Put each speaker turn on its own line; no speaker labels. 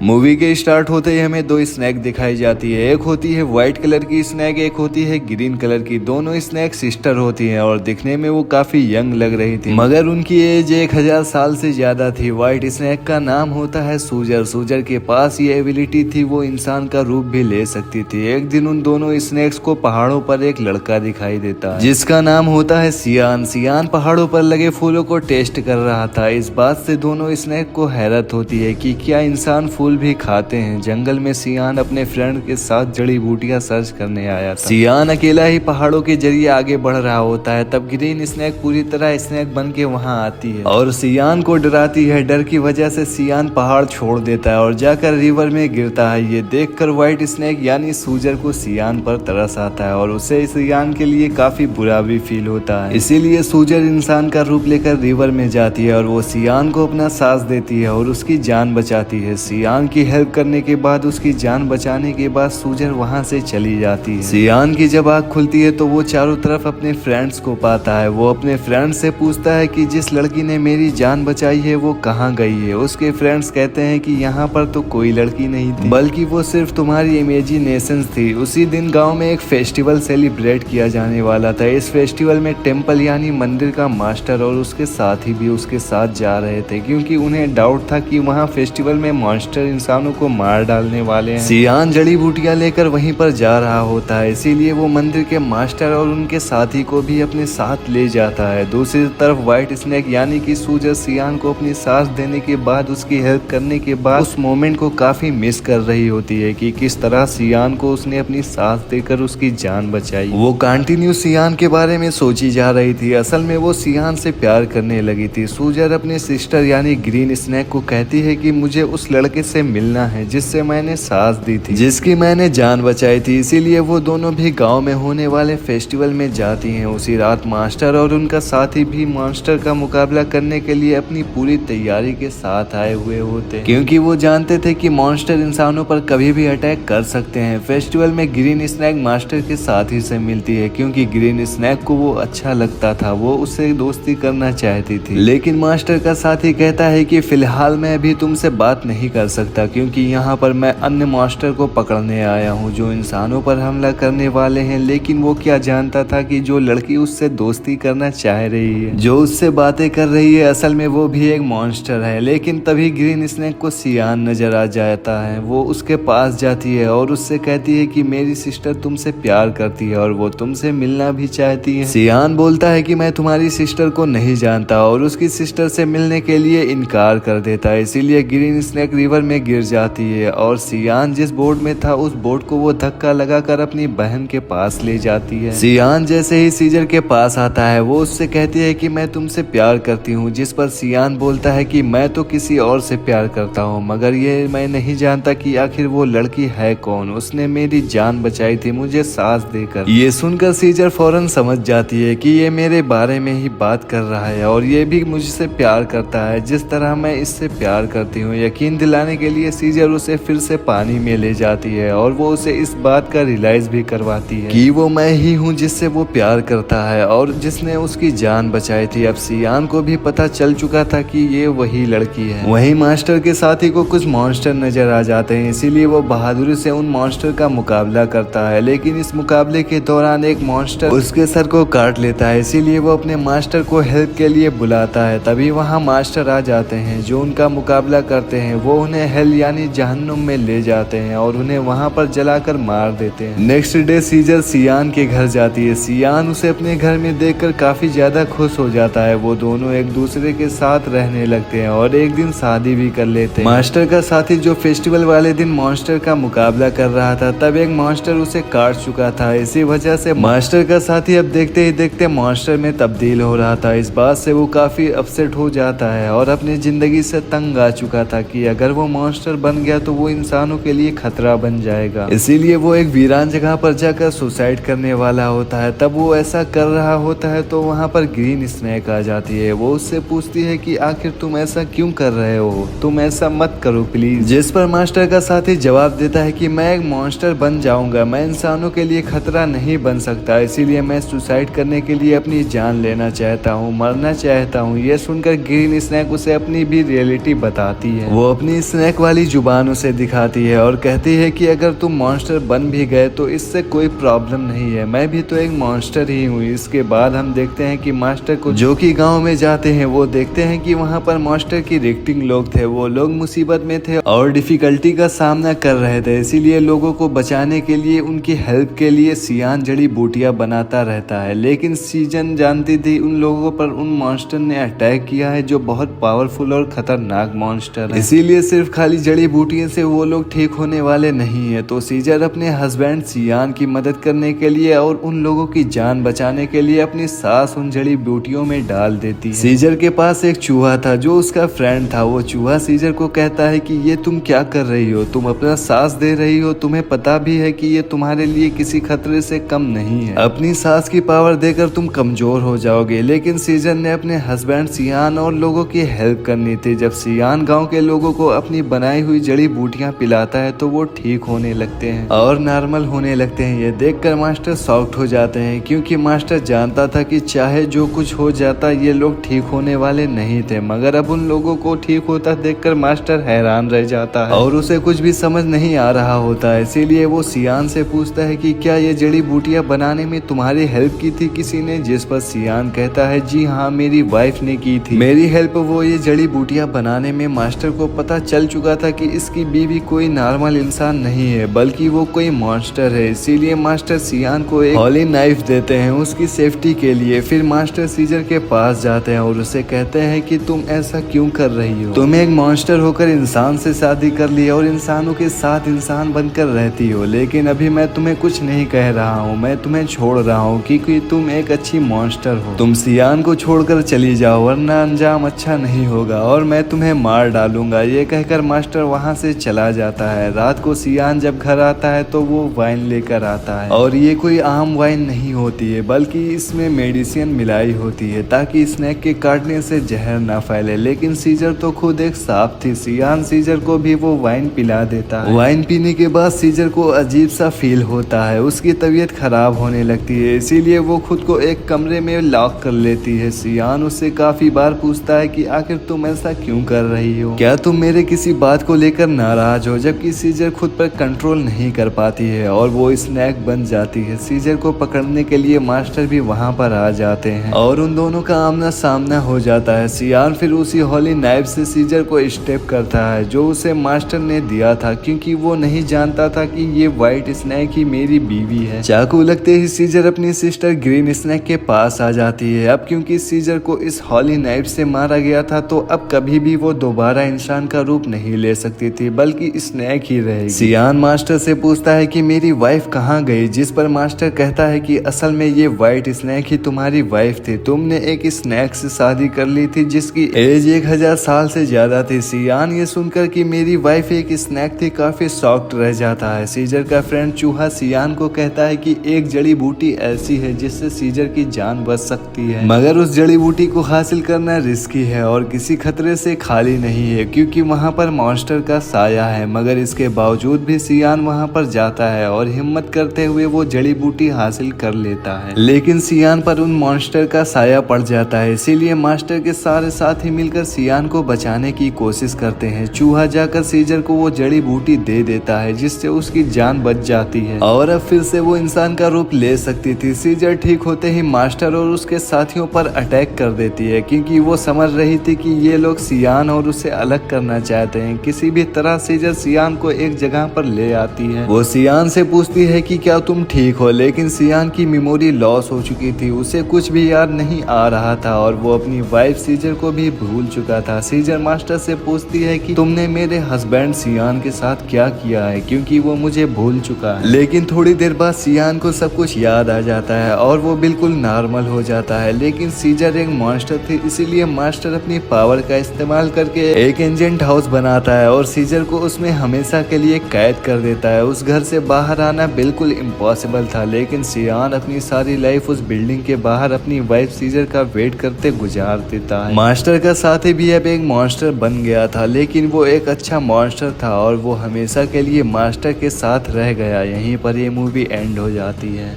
Movie के start होते ही हमें दो स्नैक दिखाई जाती है। एक होती है व्हाइट कलर की स्नैक, एक होती है ग्रीन कलर की। दोनों स्नैक सिस्टर होती हैं और दिखने में वो काफी यंग लग रही थी, मगर उनकी एज 1000 साल से ज्यादा थी। व्हाइट स्नैक का नाम होता है सूजर। सूजर के पास ये एबिलिटी थी, वो इंसान का रूप भी ले सकती थी। एक दिन उन दोनों स्नैक्स को पहाड़ों पर एक लड़का दिखाई देता है जिसका नाम होता है सियान। सियान पहाड़ों पर लगे फूलों को टेस्ट कर रहा था। इस बात से दोनों स्नैक को हैरत होती है कि क्या इंसान फूल भी खाते हैं। जंगल में सियान अपने फ्रेंड के साथ जड़ी बूटियां सर्च करने आया था। सियान अकेला ही पहाड़ों के जरिए आगे बढ़ रहा होता है, तब ग्रीन स्नैक पूरी तरह स्नैक बन के वहां आती है और सियान को डराती है। डर की वजह से सियान पहाड़ छोड़ देता है और जाकर रिवर में गिरता है। ये देखकर व्हाइट स्नैक यानी सूजर को सियान पर तरस आता है और उसे सियान के लिए काफी बुरा भी फील होता है। इसीलिए सूजर इंसान का रूप लेकर रिवर में जाती है और वो सियान को अपना सांस देती है और उसकी जान बचाती है। सियान की हेल्प करने के बाद, उसकी जान बचाने के बाद सूजर वहां से चली जाती है। सियान की जब आँख खुलती है तो वो चारों तरफ अपने फ्रेंड्स को पाता है। वो अपने फ्रेंड्स से पूछता है कि जिस लड़की ने मेरी जान बचाई है वो कहाँ गई है। उसके फ्रेंड्स कहते हैं कि यहाँ पर तो कोई लड़की नहीं थी, बल्कि वो सिर्फ तुम्हारी इमेजिनेशन थी। उसी दिन गांव में एक फेस्टिवल सेलिब्रेट किया जाने वाला था। इस फेस्टिवल में टेम्पल यानी मंदिर का मास्टर और उसके साथी भी उसके साथ जा रहे थे, क्योंकि उन्हें डाउट था कि वहाँ फेस्टिवल में मॉन्स्टर इंसानों को मार डालने वाले हैं। सियान जड़ी बूटियां लेकर वहीं पर जा रहा होता है, इसीलिए वो मंदिर के मास्टर और उनके साथी को भी अपने साथ ले जाता है। दूसरी तरफ व्हाइट स्नैक यानी कि सूजर सियान को अपनी सांस देने के बाद, उसकी हेल्प करने के बाद उस मोमेंट को काफी मिस कर रही होती है कि किस तरह सियान को उसने अपनी सांस देकर उसकी जान बचाई। वो कंटिन्यू सियान के बारे में सोची जा रही थी। असल में वो सियान से प्यार करने लगी थी। सूजर अपनी सिस्टर यानी ग्रीन स्नैक को कहती है कि मुझे उस लड़के से मिलना है जिससे मैंने सांस दी थी, जिसकी मैंने जान बचाई थी। इसीलिए वो दोनों भी गांव में होने वाले फेस्टिवल में जाती हैं। उसी रात मास्टर और उनका साथी भी मॉन्स्टर का मुकाबला करने के लिए अपनी पूरी तैयारी के साथ आए हुए होते, क्योंकि वो जानते थे कि मॉन्स्टर इंसानों पर कभी भी अटैक कर सकते हैं। फेस्टिवल में ग्रीन स्नैक मास्टर के साथी से मिलती है, क्योंकि ग्रीन स्नैक को वो अच्छा लगता था। वो उससे दोस्ती करना चाहती थी, लेकिन मास्टर का साथी कहता है कि फिलहाल मैं अभी तुमसे बात नहीं कर सकता, क्योंकि यहाँ पर मैं अन्य मास्टर को पकड़ने आया हूँ जो इंसानों पर हमला करने वाले हैं। लेकिन वो क्या जानता था कि जो लड़की उससे दोस्ती करना चाह रही है, जो उससे बातें कर रही है, असल में वो भी एक मॉन्स्टर है। लेकिन तभी ग्रीन स्नैक को सियान नजर आ जाता है। वो उसके पास जाती है और उससे कहती है कि मेरी सिस्टर तुमसे प्यार करती है और वो तुमसे मिलना भी चाहती है। सियान बोलता है कि मैं तुम्हारी सिस्टर को नहीं जानता और उसकी सिस्टर से मिलने के लिए इनकार कर देता है। इसीलिए ग्रीन स्नैक रिवर में गिर जाती है और सियान जिस बोट में था उस बोट को वो धक्का लगाकर अपनी बहन के पास ले जाती है। सियान जैसे ही सीजर के पास आता है, वो उससे कहती है कि मैं तुमसे प्यार करती हूँ, जिस पर सियान बोलता है कि मैं तो किसी और से प्यार करता हूँ, मगर ये मैं नहीं जानता कि आखिर वो लड़की है कौन। उसने मेरी जान बचाई थी मुझे सांस देकर। ये सुनकर सीजर फौरन समझ जाती है कि ये मेरे बारे में ही बात कर रहा है और ये भी मुझसे प्यार करता है जिस तरह मैं इससे प्यार करती हूँ। यकीन दिलाने के लिए सीजर उसे फिर से पानी में ले जाती है और वो उसे इस बात का रियलाइज भी करवाती है कि वो मैं ही हूँ जिससे वो प्यार करता है और जिसने उसकी जान बचाई थी। अब सियान को भी पता चल चुका था कि ये वही लड़की है। वहीं मास्टर के साथी को कुछ मॉन्स्टर नजर आ जाते हैं, इसीलिए वो बहादुरी से उन मॉन्स्टर का मुकाबला करता है। लेकिन इस मुकाबले के दौरान एक मॉन्स्टर उसके सर को काट लेता है, इसीलिए वो अपने मास्टर को हेल्प के लिए बुलाता है। तभी वहाँ मास्टर आ जाते हैं जो उनका मुकाबला करते हैं। वो उन्हें हेल यानी जहन्नुम में ले जाते हैं और उन्हें वहां पर जलाकर मार देते हैं। नेक्स्ट डे सीजर सियान के घर जाती है। सियान उसे अपने घर में देखकर काफी ज्यादा खुश हो जाता है। वो दोनों एक दूसरे के साथ रहने लगते हैं और एक दिन शादी भी कर लेते हैं। मास्टर का साथी जो फेस्टिवल वाले दिन मॉन्स्टर का मुकाबला कर रहा था, तब एक मॉन्स्टर उसे काट चुका था। इसी वजह से मास्टर का साथी अब देखते ही देखते मॉन्स्टर में तब्दील हो रहा था। इस बात से वो काफी अपसेट हो जाता है और अपनी जिंदगी से तंग आ चुका था कि अगर वो मॉन्स्टर बन गया तो वो इंसानों के लिए खतरा बन जाएगा। इसीलिए वो एक वीरान जगह पर जाकर सुसाइड करने वाला होता है। तब वो ऐसा कर रहा होता है तो वहाँ पर ग्रीन स्नैक आ जाती है। वो उससे पूछती है कि आखिर तुम ऐसा क्यों कर रहे हो, तुम ऐसा मत करो प्लीज। जिस पर मास्टर का साथी जवाब देता है कि मैं एक मॉन्स्टर बन जाऊंगा, मैं इंसानों के लिए खतरा नहीं बन सकता, इसीलिए मैं सुसाइड करने के लिए अपनी जान लेना चाहता हूँ, मरना चाहता हूँ। ये सुनकर ग्रीन स्नैक उसे अपनी भी रियलिटी बताती है। वो अपनी स्नैक स्नैक वाली जुबान उसे दिखाती है और कहती है कि अगर तुम मॉन्स्टर बन भी गए तो इससे कोई प्रॉब्लम नहीं है, मैं भी तो एक मॉन्स्टर ही हूँ। इसके बाद हम देखते हैं कि मास्टर को जो कि गांव में जाते हैं वो देखते हैं कि वहां पर मॉन्स्टर की रेक्टिंग लोग थे। वो लोग मुसीबत में थे और डिफिकल्टी का सामना कर रहे थे, इसीलिए लोगों को बचाने के लिए उनकी हेल्प के लिए सियान जड़ी बूटियां बनाता रहता है। लेकिन सीजन जानती थी उन लोगों पर उन मॉन्स्टर ने अटैक किया है जो बहुत पावरफुल और खतरनाक मॉन्स्टर है, इसीलिए सिर्फ खाली जड़ी बूटियों से वो लोग ठीक होने वाले नहीं है। तो सीजर अपने हस्बैंड सियान की मदद करने के लिए और उन लोगों की जान बचाने के लिए अपनी सांस उन जड़ी बूटियों में डाल देती है। सीजर के पास एक चूहा था जो उसका फ्रेंड था। वो चूहा सीजर को कहता है कि ये तुम क्या कर रही हो, तुम अपना सांस दे रही हो, तुम्हें पता भी है कि ये तुम्हारे लिए किसी खतरे से कम नहीं है, अपनी सांस की पावर देकर तुम कमजोर हो जाओगे। लेकिन सीजर ने अपने हस्बैंड सियान और लोगों की हेल्प करनी थी। जब सियान गांव के लोगों को अपनी बनाई हुई जड़ी बूटियां पिलाता है तो वो ठीक होने लगते हैं और नॉर्मल होने लगते हैं। ये देखकर मास्टर शॉक्ड हो जाते हैं क्योंकि मास्टर जानता था कि चाहे जो कुछ हो जाता ये लोग ठीक होने वाले नहीं थे, मगर अब उन लोगों को ठीक होता देखकर मास्टर हैरान रह जाता है और उसे कुछ भी समझ नहीं आ रहा होता है। इसीलिए वो सियान से पूछता है कि क्या ये जड़ी बूटियां बनाने में तुम्हारी हेल्प की थी किसी ने, जिस पर सियान कहता है जी हाँ मेरी वाइफ ने की थी मेरी हेल्प। वो ये जड़ी बूटियां बनाने में मास्टर को पता चल चुका था कि इसकी बीवी कोई नॉर्मल इंसान नहीं है बल्कि वो कोई मॉन्स्टर है, इसीलिए मास्टर सियान को एक हॉली नाइफ देते हैं उसकी सेफ्टी के लिए। फिर मास्टर सीजर के पास जाते हैं और उसे कहते हैं कि तुम ऐसा क्यों कर रही हो, तुम एक मॉन्स्टर होकर इंसान से शादी कर ली और इंसानों के साथ इंसान बनकर रहती हो, लेकिन अभी मैं तुम्हें कुछ नहीं कह रहा हूँ, मैं तुम्हें छोड़ रहा हूँ क्योंकि तुम एक अच्छी मॉन्स्टर हो। तुम सियान को छोड़कर चली जाओ वरना अंजाम अच्छा नहीं होगा और मैं तुम्हें मार डालूंगा। ये कहकर मास्टर वहाँ से चला जाता है। रात को सियान जब घर आता है तो वो वाइन लेकर आता है और ये कोई आम वाइन नहीं होती है बल्कि इसमें मेडिसिन मिलाई होती है ताकि स्नैक के काटने से जहर ना फैले। लेकिन सीजर तो खुद एक सांप थी। सियान सीजर को भी वो वाइन पिला देता है। वाइन पीने के बाद सीजर को अजीब सा फील होता है, उसकी तबीयत खराब होने लगती है, इसीलिए वो खुद को एक कमरे में लॉक कर लेती है। सियान उससे काफी बार पूछता है कि आखिर तुम ऐसा क्यों कर रही हो, क्या तुम मेरे किसी बात को लेकर नाराज हो, जबकि सीजर खुद पर कंट्रोल नहीं कर पाती है और वो स्नैक बन जाती है। सीजर को पकड़ने के लिए मास्टर भी वहाँ पर आ जाते हैं और उन दोनों का आमना सामना हो जाता है। सियान फिर उसी हॉली नाइफ से सीजर को स्टेप करता है जो उसे मास्टर ने दिया था क्योंकि वो नहीं जानता था कि ये व्हाइट स्नैक ही मेरी बीवी है। चाकू लगते ही सीजर अपनी सिस्टर ग्रीन स्नैक के पास आ जाती है। अब क्योंकि सीजर को इस हॉली नाइफ से मारा गया था तो अब कभी भी वो दोबारा इंसान का रूप नहीं ले सकती थी बल्कि स्नैक ही रहेगी। सियान मास्टर से पूछता है कि मेरी वाइफ कहाँ गई, जिस पर मास्टर कहता है कि असल में ये व्हाइट स्नैक ही तुम्हारी वाइफ थी, तुमने एक स्नैक से शादी कर ली थी जिसकी एज 1000 साल से ज्यादा थी। सियान ये सुनकर कि मेरी वाइफ एक स्नैक थी काफी शॉक्ड रह जाता है। सीजर का फ्रेंड चूहा सियान को कहता है कि एक जड़ी बूटी ऐसी है जिससे सीजर की जान बच सकती है, मगर उस जड़ी बूटी को हासिल करना रिस्की है और किसी खतरे से खाली नहीं है क्योंकि वहाँ पर मॉन्स्टर का साया है। मगर इसके बावजूद भी सियान वहाँ पर जाता है और हिम्मत करते हुए वो जड़ी बूटी हासिल कर लेता है, लेकिन सियान पर उन मॉन्स्टर का साया पड़ जाता है, इसीलिए मास्टर के सारे साथी मिलकर सियान को बचाने की कोशिश करते हैं। चूहा जाकर सीजर को वो जड़ी बूटी दे देता है जिससे उसकी जान बच जाती है और अब फिर से वो इंसान का रूप ले सकती थी। सीजर ठीक होते ही मास्टर और उसके साथियों पर अटैक कर देती है क्योंकि वो समझ रही थी कि ये लोग सियान और उसे अलग करना चाहते हैं। किसी भी तरह सीजर सियान को एक जगह पर ले आती है। वो सियान से पूछती है कि क्या तुम ठीक हो, लेकिन सियान की मेमोरी लॉस हो चुकी थी, उसे कुछ भी याद नहीं आ रहा था और वो अपनी वाइफ सीजर को भी भूल चुका था। सीजर मास्टर से पूछती है कि तुमने मेरे हस्बैंड सियान के साथ क्या किया है क्योंकि वो मुझे भूल चुका है। लेकिन थोड़ी देर बाद सियान को सब कुछ याद आ जाता है और वो बिल्कुल नॉर्मल हो जाता है। लेकिन सीजर एक मॉन्स्टर थी, इसीलिए मास्टर अपनी पावर का इस्तेमाल करके एक एजेंट हाउस बनाता है और सीजर को उसमें हमेशा के लिए कैद कर देता है। उस घर से बाहर आना बिल्कुल इम्पॉसिबल था, लेकिन सियान अपनी सारी लाइफ उस बिल्डिंग के बाहर अपनी वाइफ सीजर का वेट करते गुजार देता है। मास्टर का साथी भी अब एक मॉन्स्टर बन गया था, लेकिन वो एक अच्छा मॉन्स्टर था और वो हमेशा के लिए मास्टर के साथ रह गया। यहीं पर ये मूवी एंड हो जाती है।